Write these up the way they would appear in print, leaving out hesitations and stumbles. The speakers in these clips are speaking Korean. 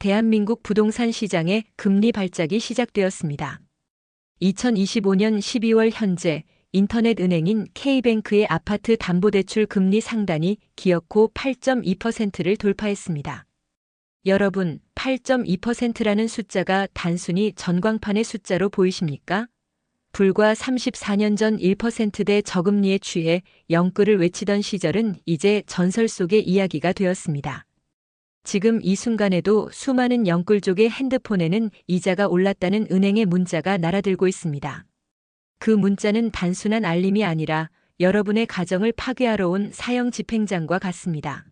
대한민국 부동산 시장의 금리 발작이 시작되었습니다. 2025년 12월 현재 인터넷 은행인 K뱅크의 아파트 담보대출 금리 상단이 기어코 8.2%를 돌파했습니다. 여러분, 8.2%라는 숫자가 단순히 전광판의 숫자로 보이십니까? 불과 34년 전 1%대 저금리에 취해 영끌을 외치던 시절은 이제 전설 속의 이야기가 되었습니다. 지금 이 순간에도 수많은 영끌족의 핸드폰에는 이자가 올랐다는 은행의 문자가 날아들고 있습니다. 그 문자는 단순한 알림이 아니라 여러분의 가정을 파괴하러 온 사형 집행장과 같습니다.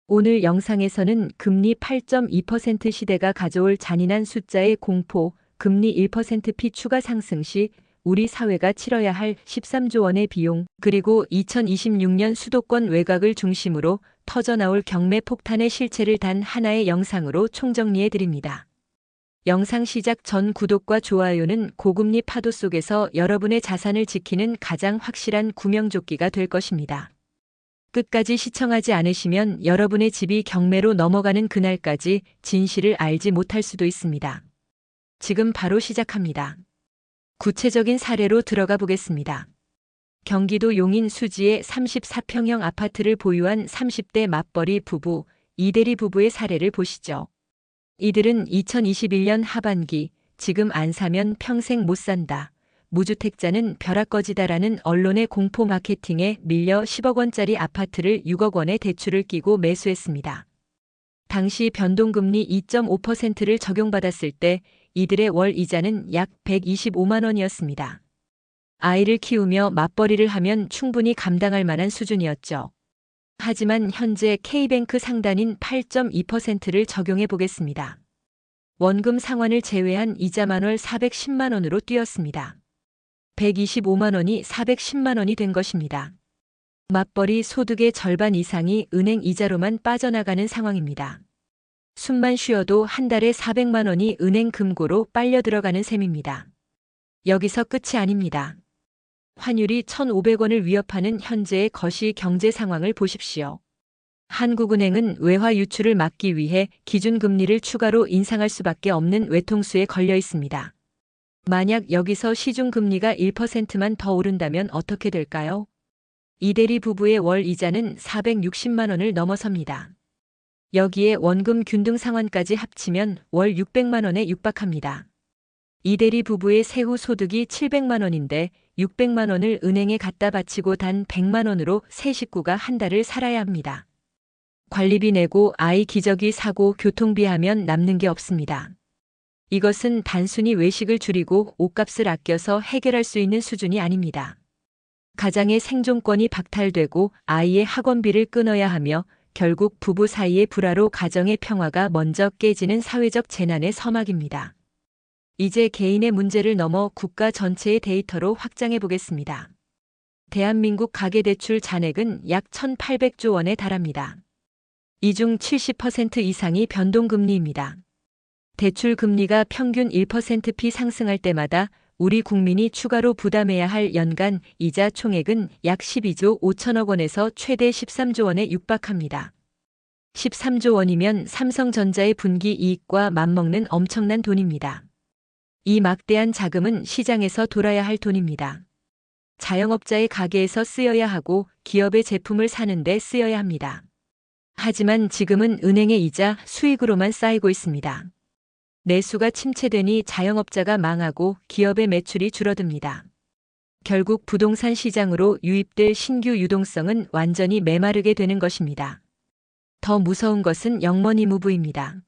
오늘 영상에서는 금리 8.2% 시대가 가져올 잔인한 숫자의 공포, 금리 1%피 추가 상승 시 우리 사회가 치러야 할 13조 원의 비용, 그리고 2026년 수도권 외곽을 중심으로 터져나올 경매 폭탄의 실체를 단 하나의 영상으로 총정리해 드립니다. 영상 시작 전 구독과 좋아요는 고금리 파도 속에서 여러분의 자산을 지키는 가장 확실한 구명조끼가 될 것입니다. 끝까지 시청하지 않으시면 여러분의 집이 경매로 넘어가는 그날까지 진실을 알지 못할 수도 있습니다. 지금 바로 시작합니다. 구체적인 사례로 들어가 보겠습니다. 경기도 용인 수지의 34평형 아파트를 보유한 30대 맞벌이 부부, 이대리 부부의 사례를 보시죠. 이들은 2021년 하반기 지금 안 사면 평생 못 산다, 무주택자는 벼락거지다라는 언론의 공포 마케팅에 밀려 10억 원짜리 아파트를 6억 원의 대출을 끼고 매수했습니다. 당시 변동금리 2.5%를 적용받았을 때 이들의 월 이자는 약 125만 원이었습니다. 아이를 키우며 맞벌이를 하면 충분히 감당할 만한 수준이었죠. 하지만 현재 K뱅크 상단인 8.2%를 적용해 보겠습니다. 원금 상환을 제외한 이자만 월 410만 원으로 뛰었습니다. 125만 원이 410만 원이 된 것입니다. 맞벌이 소득의 절반 이상이 은행 이자로만 빠져나가는 상황입니다. 숨만 쉬어도 한 달에 400만 원이 은행 금고로 빨려 들어가는 셈입니다. 여기서 끝이 아닙니다. 환율이 1,500원을 위협하는 현재의 거시 경제 상황을 보십시오. 한국은행은 외화 유출을 막기 위해 기준금리를 추가로 인상할 수밖에 없는 외통수에 걸려 있습니다. 만약 여기서 시중금리가 1%만 더 오른다면 어떻게 될까요? 이대리 부부의 월 이자는 460만 원을 넘어섭니다. 여기에 원금 균등 상환까지 합치면 월 600만 원에 육박합니다. 이대리 부부의 세후 소득이 700만 원인데 600만 원을 은행에 갖다 바치고 단 100만 원으로 세 식구가 한 달을 살아야 합니다. 관리비 내고 아이 기저귀 사고 교통비 하면 남는 게 없습니다. 이것은 단순히 외식을 줄이고 옷값을 아껴서 해결할 수 있는 수준이 아닙니다. 가장의 생존권이 박탈되고 아이의 학원비를 끊어야 하며 결국 부부 사이의 불화로 가정의 평화가 먼저 깨지는 사회적 재난의 서막입니다. 이제 개인의 문제를 넘어 국가 전체의 데이터로 확장해 보겠습니다. 대한민국 가계대출 잔액은 약 1,800조 원에 달합니다. 이 중 70% 이상이 변동금리입니다. 대출 금리가 평균 1%피 상승할 때마다 우리 국민이 추가로 부담해야 할 연간 이자 총액은 약 12조 5천억 원에서 최대 13조 원에 육박합니다. 13조 원이면 삼성전자의 분기 이익과 맞먹는 엄청난 돈입니다. 이 막대한 자금은 시장에서 돌아야 할 돈입니다. 자영업자의 가게에서 쓰여야 하고 기업의 제품을 사는 데 쓰여야 합니다. 하지만 지금은 은행의 이자 수익으로만 쌓이고 있습니다. 내수가 침체되니 자영업자가 망하고 기업의 매출이 줄어듭니다. 결국 부동산 시장으로 유입될 신규 유동성은 완전히 메마르게 되는 것입니다. 더 무서운 것은 영머니 무브입니다.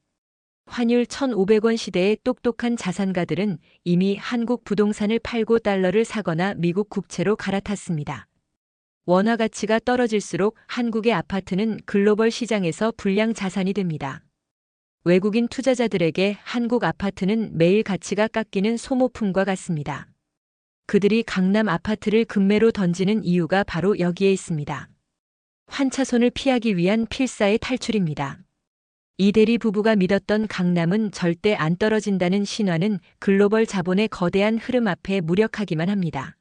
환율 1,500원 시대의 똑똑한 자산가들은 이미 한국 부동산을 팔고 달러를 사거나 미국 국채로 갈아탔습니다. 원화 가치가 떨어질수록 한국의 아파트는 글로벌 시장에서 불량 자산이 됩니다. 외국인 투자자들에게 한국 아파트는 매일 가치가 깎이는 소모품과 같습니다. 그들이 강남 아파트를 금매로 던지는 이유가 바로 여기에 있습니다. 환차손을 피하기 위한 필사의 탈출입니다. 이대리 부부가 믿었던 강남은 절대 안 떨어진다는 신화는 글로벌 자본의 거대한 흐름 앞에 무력하기만 합니다.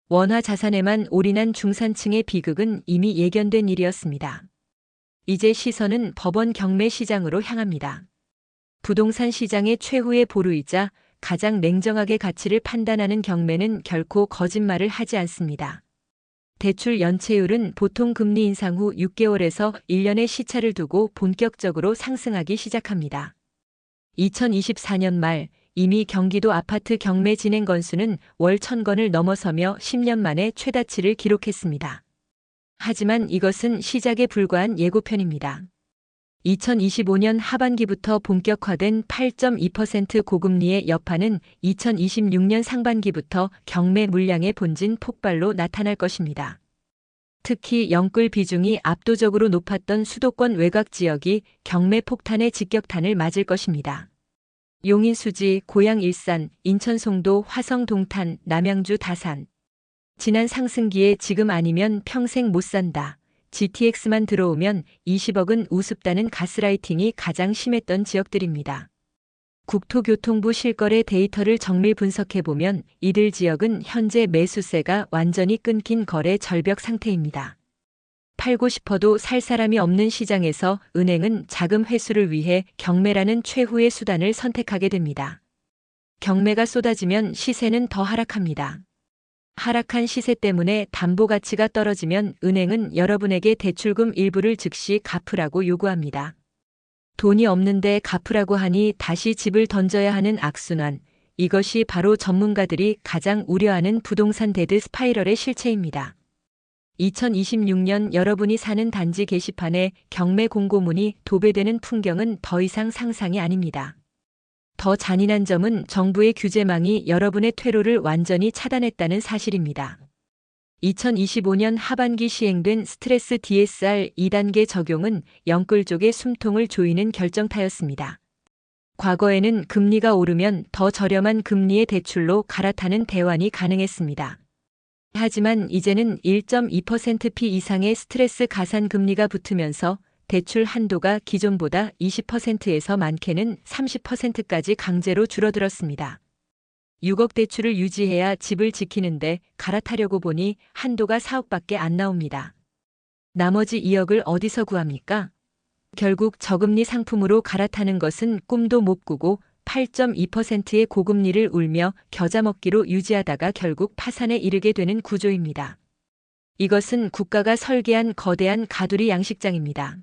원화 자산에만 올인한 중산층의 비극은 이미 예견된 일이었습니다. 이제 시선은 법원 경매 시장으로 향합니다. 부동산 시장의 최후의 보루이자 가장 냉정하게 가치를 판단하는 경매는 결코 거짓말을 하지 않습니다. 대출 연체율은 보통 금리 인상 후 6개월에서 1년의 시차를 두고 본격적으로 상승하기 시작합니다. 2024년 말 이미 경기도 아파트 경매 진행 건수는 월 1000건을 넘어서며 10년 만에 최다치를 기록했습니다. 하지만 이것은 시작에 불과한 예고편입니다. 2025년 하반기부터 본격화된 8.2% 고금리의 여파는 2026년 상반기부터 경매 물량의 본진 폭발로 나타날 것입니다. 특히 영끌 비중이 압도적으로 높았던 수도권 외곽 지역이 경매 폭탄의 직격탄을 맞을 것입니다. 용인 수지, 고양 일산, 인천 송도, 화성 동탄, 남양주 다산. 지난 상승기에 지금 아니면 평생 못 산다. GTX만 들어오면 20억은 우습다는 가스라이팅이 가장 심했던 지역들입니다. 국토교통부 실거래 데이터를 정밀 분석해보면 이들 지역은 현재 매수세가 완전히 끊긴 거래 절벽 상태입니다. 팔고 싶어도 살 사람이 없는 시장에서 은행은 자금 회수를 위해 경매라는 최후의 수단을 선택하게 됩니다. 경매가 쏟아지면 시세는 더 하락합니다. 하락한 시세 때문에 담보 가치가 떨어지면 은행은 여러분에게 대출금 일부를 즉시 갚으라고 요구합니다. 돈이 없는데 갚으라고 하니 다시 집을 던져야 하는 악순환. 이것이 바로 전문가들이 가장 우려하는 부동산 데드 스파이럴의 실체입니다. 2026년 여러분이 사는 단지 게시판에 경매 공고문이 도배되는 풍경은 더 이상 상상이 아닙니다. 더 잔인한 점은 정부의 규제망이 여러분의 퇴로를 완전히 차단했다는 사실입니다. 2025년 하반기 시행된 스트레스 DSR 2단계 적용은 영끌족의 숨통을 조이는 결정타였습니다. 과거에는 금리가 오르면 더 저렴한 금리의 대출로 갈아타는 대환이 가능했습니다. 하지만 이제는 1.2% 이상의 스트레스 가산 금리가 붙으면서 대출 한도가 기존보다 20%에서 많게는 30%까지 강제로 줄어들었습니다. 6억 대출을 유지해야 집을 지키는데 갈아타려고 보니 한도가 4억밖에 안 나옵니다. 나머지 2억을 어디서 구합니까? 결국 저금리 상품으로 갈아타는 것은 꿈도 못 꾸고 8.2%의 고금리를 울며 겨자 먹기로 유지하다가 결국 파산에 이르게 되는 구조입니다. 이것은 국가가 설계한 거대한 가두리 양식장입니다.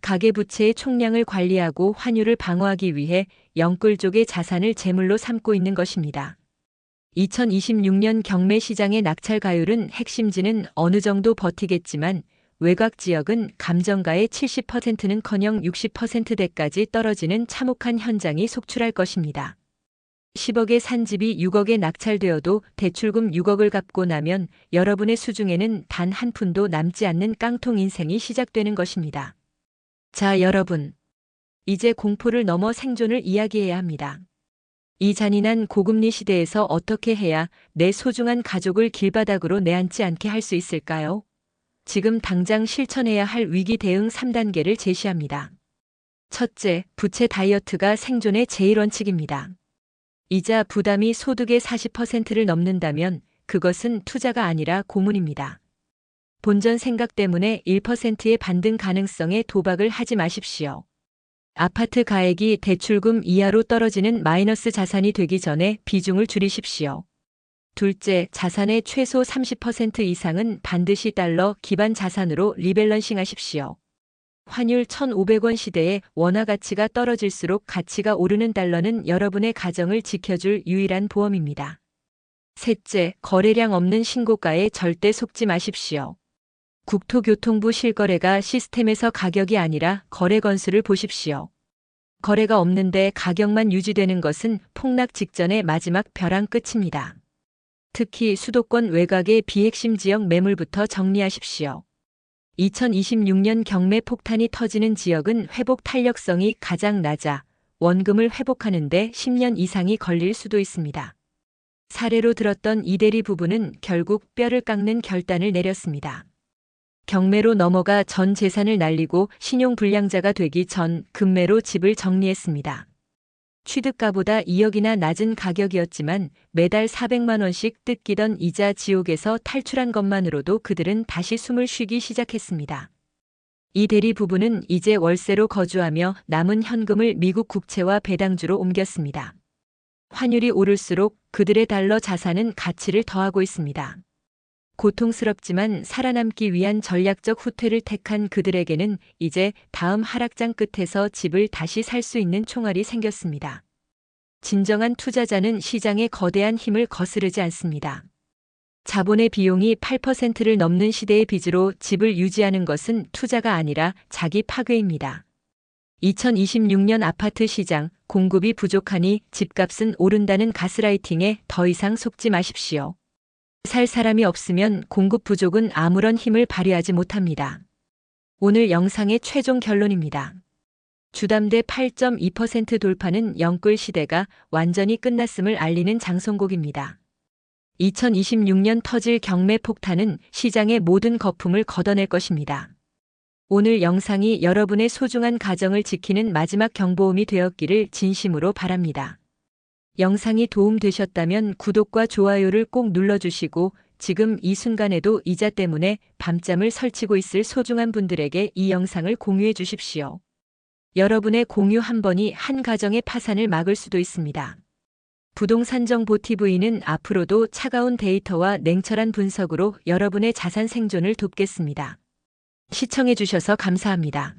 가계부채의 총량을 관리하고 환율을 방어하기 위해 영끌족의 자산을 제물로 삼고 있는 것입니다. 2026년 경매 시장의 낙찰 가율은 핵심지는 어느 정도 버티겠지만 외곽 지역은 감정가의 70%는커녕 60%대까지 떨어지는 참혹한 현장이 속출할 것입니다. 10억에 산 집이 6억에 낙찰되어도 대출금 6억을 갚고 나면 여러분의 수중에는 단 한 푼도 남지 않는 깡통 인생이 시작되는 것입니다. 자, 여러분. 이제 공포를 넘어 생존을 이야기해야 합니다. 이 잔인한 고금리 시대에서 어떻게 해야 내 소중한 가족을 길바닥으로 내앉지 않게 할 수 있을까요? 지금 당장 실천해야 할 위기 대응 3단계를 제시합니다. 첫째, 부채 다이어트가 생존의 제1원칙입니다. 이자 부담이 소득의 40%를 넘는다면 그것은 투자가 아니라 고문입니다. 본전 생각 때문에 1%의 반등 가능성에 도박을 하지 마십시오. 아파트 가액이 대출금 이하로 떨어지는 마이너스 자산이 되기 전에 비중을 줄이십시오. 둘째, 자산의 최소 30% 이상은 반드시 달러 기반 자산으로 리밸런싱 하십시오. 환율 1,500원 시대에 원화 가치가 떨어질수록 가치가 오르는 달러는 여러분의 가정을 지켜줄 유일한 보험입니다. 셋째, 거래량 없는 신고가에 절대 속지 마십시오. 국토교통부 실거래가 시스템에서 가격이 아니라 거래 건수를 보십시오. 거래가 없는데 가격만 유지되는 것은 폭락 직전의 마지막 벼랑 끝입니다. 특히 수도권 외곽의 비핵심 지역 매물부터 정리하십시오. 2026년 경매 폭탄이 터지는 지역은 회복 탄력성이 가장 낮아 원금을 회복하는데 10년 이상이 걸릴 수도 있습니다. 사례로 들었던 이대리 부부는 결국 뼈를 깎는 결단을 내렸습니다. 경매로 넘어가 전 재산을 날리고 신용불량자가 되기 전 금매로 집을 정리했습니다. 취득가보다 2억이나 낮은 가격이었지만 매달 400만 원씩 뜯기던 이자 지옥에서 탈출한 것만으로도 그들은 다시 숨을 쉬기 시작했습니다. 이 대리 부부는 이제 월세로 거주하며 남은 현금을 미국 국채와 배당주로 옮겼습니다. 환율이 오를수록 그들의 달러 자산은 가치를 더하고 있습니다. 고통스럽지만 살아남기 위한 전략적 후퇴를 택한 그들에게는 이제 다음 하락장 끝에서 집을 다시 살 수 있는 총알이 생겼습니다. 진정한 투자자는 시장의 거대한 힘을 거스르지 않습니다. 자본의 비용이 8%를 넘는 시대의 빚으로 집을 유지하는 것은 투자가 아니라 자기 파괴입니다. 2026년 아파트 시장, 공급이 부족하니 집값은 오른다는 가스라이팅에 더 이상 속지 마십시오. 살 사람이 없으면 공급 부족은 아무런 힘을 발휘하지 못합니다. 오늘 영상의 최종 결론입니다. 주담대 8.2% 돌파는 영끌 시대가 완전히 끝났음을 알리는 장송곡입니다. 2026년 터질 경매 폭탄은 시장의 모든 거품을 걷어낼 것입니다. 오늘 영상이 여러분의 소중한 가정을 지키는 마지막 경보음이 되었기를 진심으로 바랍니다. 영상이 도움되셨다면 구독과 좋아요를 꼭 눌러주시고 지금 이 순간에도 이자 때문에 밤잠을 설치고 있을 소중한 분들에게 이 영상을 공유해 주십시오. 여러분의 공유 한 번이 한 가정의 파산을 막을 수도 있습니다. 부동산 정보 TV는 앞으로도 차가운 데이터와 냉철한 분석으로 여러분의 자산 생존을 돕겠습니다. 시청해 주셔서 감사합니다.